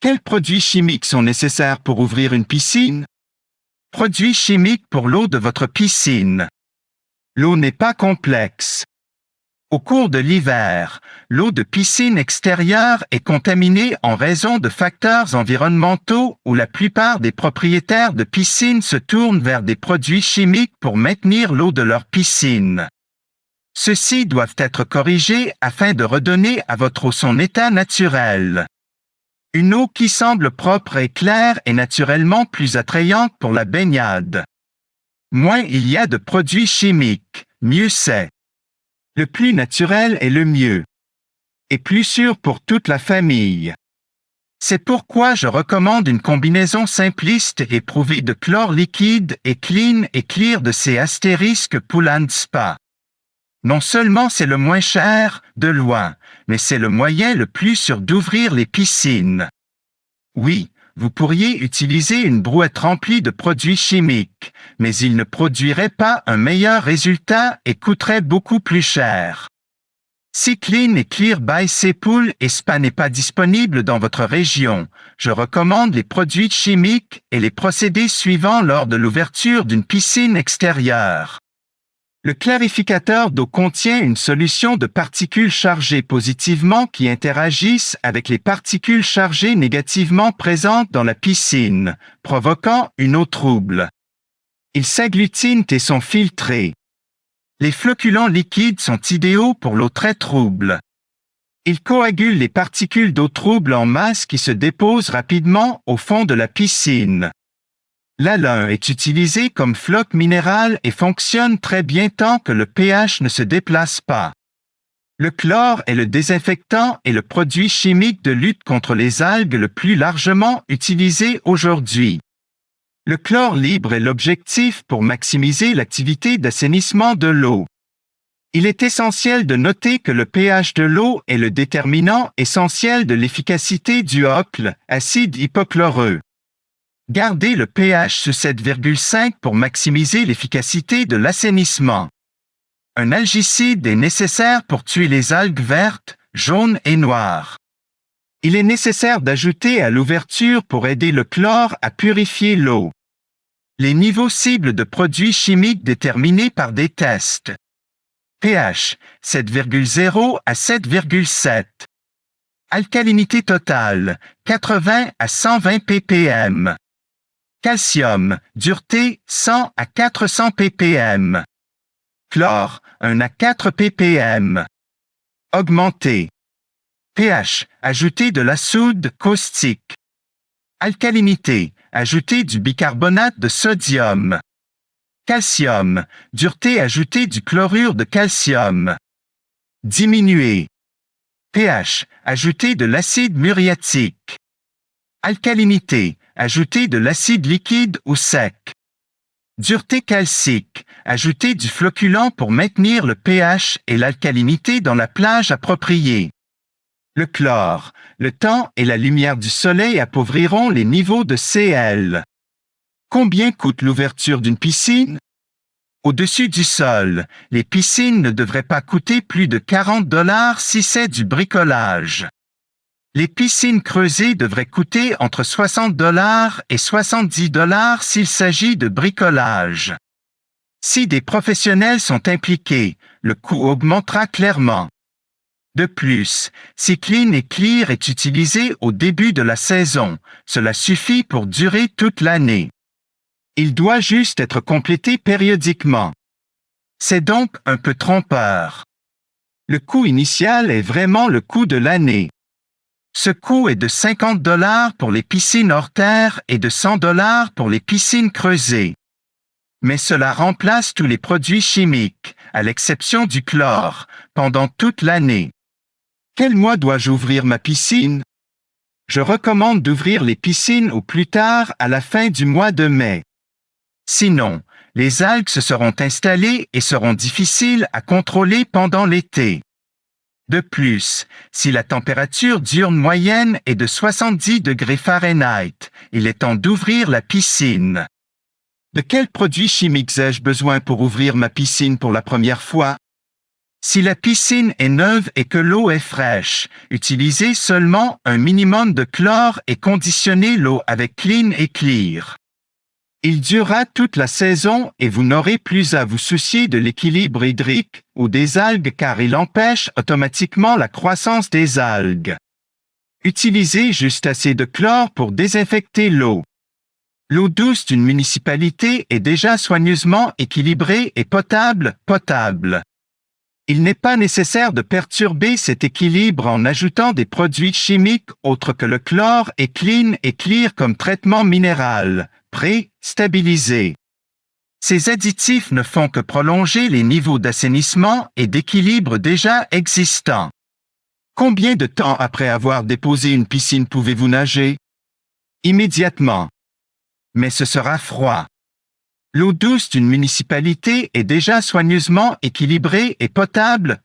Quels produits chimiques sont nécessaires pour ouvrir une piscine? Produits chimiques pour l'eau de votre piscine. L'eau n'est pas complexe. Au cours de l'hiver, l'eau de piscine extérieure est contaminée en raison de facteurs environnementaux où la plupart des propriétaires de piscines se tournent vers des produits chimiques pour maintenir l'eau de leur piscine. Ceux-ci doivent être corrigés afin de redonner à votre eau son état naturel. Une eau qui semble propre et claire est naturellement plus attrayante pour la baignade. Moins il y a de produits chimiques, mieux c'est. Le plus naturel est le mieux. Et plus sûr pour toute la famille. C'est pourquoi je recommande une combinaison simpliste et éprouvée de chlore liquide et clean et clear de chez Asterisk Pool & Spa. Non seulement c'est le moins cher, de loin, mais c'est le moyen le plus sûr d'ouvrir les piscines. Oui, vous pourriez utiliser une brouette remplie de produits chimiques, mais ils ne produiraient pas un meilleur résultat et coûteraient beaucoup plus cher. Si Clean et Clear by Pool & Spa n'est pas disponible dans votre région, je recommande les produits chimiques et les procédés suivants lors de l'ouverture d'une piscine extérieure. Le clarificateur d'eau contient une solution de particules chargées positivement qui interagissent avec les particules chargées négativement présentes dans la piscine, provoquant une eau trouble. Ils s'agglutinent et sont filtrés. Les flocculants liquides sont idéaux pour l'eau très trouble. Ils coagulent les particules d'eau trouble en masse qui se déposent rapidement au fond de la piscine. L'alun est utilisé comme floc minéral et fonctionne très bien tant que le pH ne se déplace pas. Le chlore est le désinfectant et le produit chimique de lutte contre les algues le plus largement utilisé aujourd'hui. Le chlore libre est l'objectif pour maximiser l'activité d'assainissement de l'eau. Il est essentiel de noter que le pH de l'eau est le déterminant essentiel de l'efficacité du HOCl, acide hypochloreux. Gardez le pH sous 7,5 pour maximiser l'efficacité de l'assainissement. Un algicide est nécessaire pour tuer les algues vertes, jaunes et noires. Il est nécessaire d'ajouter à l'ouverture pour aider le chlore à purifier l'eau. Les niveaux cibles de produits chimiques déterminés par des tests. pH 7,0 à 7,7. Alcalinité totale 80 à 120 ppm. Calcium, dureté 100 à 400 ppm. Chlore, 1 à 4 ppm. Augmenté. pH, ajouter de la soude caustique. Alcalinité, ajouter du bicarbonate de sodium. Calcium, dureté, ajouter du chlorure de calcium. Diminuer. pH, ajouter de l'acide muriatique. Alcalinité, ajouter de l'acide liquide ou sec. Dureté calcique, ajouter du flocculant pour maintenir le pH et l'alcalinité dans la plage appropriée. Le chlore, le temps et la lumière du soleil appauvriront les niveaux de Cl. Combien coûte l'ouverture d'une piscine? Au-dessus du sol, les piscines ne devraient pas coûter plus de 40 $ si c'est du bricolage. Les piscines creusées devraient coûter entre 60 $ et 70 $ s'il s'agit de bricolage. Si des professionnels sont impliqués, le coût augmentera clairement. De plus, si Clean et Clear est utilisé au début de la saison, cela suffit pour durer toute l'année. Il doit juste être complété périodiquement. C'est donc un peu trompeur. Le coût initial est vraiment le coût de l'année. Ce coût est de 50 $ pour les piscines hors terre et de 100 $ pour les piscines creusées. Mais cela remplace tous les produits chimiques, à l'exception du chlore, pendant toute l'année. Quel mois dois-je ouvrir ma piscine? Je recommande d'ouvrir les piscines au plus tard à la fin du mois de mai. Sinon, les algues se seront installées et seront difficiles à contrôler pendant l'été. De plus, si la température diurne moyenne est de 70 degrés Fahrenheit, il est temps d'ouvrir la piscine. De quels produits chimiques ai-je besoin pour ouvrir ma piscine pour la première fois? Si la piscine est neuve et que l'eau est fraîche, utilisez seulement un minimum de chlore et conditionnez l'eau avec Clean et Clear. Il durera toute la saison et vous n'aurez plus à vous soucier de l'équilibre hydrique ou des algues car il empêche automatiquement la croissance des algues. Utilisez juste assez de chlore pour désinfecter l'eau. L'eau douce d'une municipalité est déjà soigneusement équilibrée et potable. Il n'est pas nécessaire de perturber cet équilibre en ajoutant des produits chimiques autres que le chlore et Clean et Clear comme traitement minéral, pré-stabilisé. Ces additifs ne font que prolonger les niveaux d'assainissement et d'équilibre déjà existants. Combien de temps après avoir déposé une piscine pouvez-vous nager? Immédiatement. Mais ce sera froid. L'eau douce d'une municipalité est déjà soigneusement équilibrée et potable.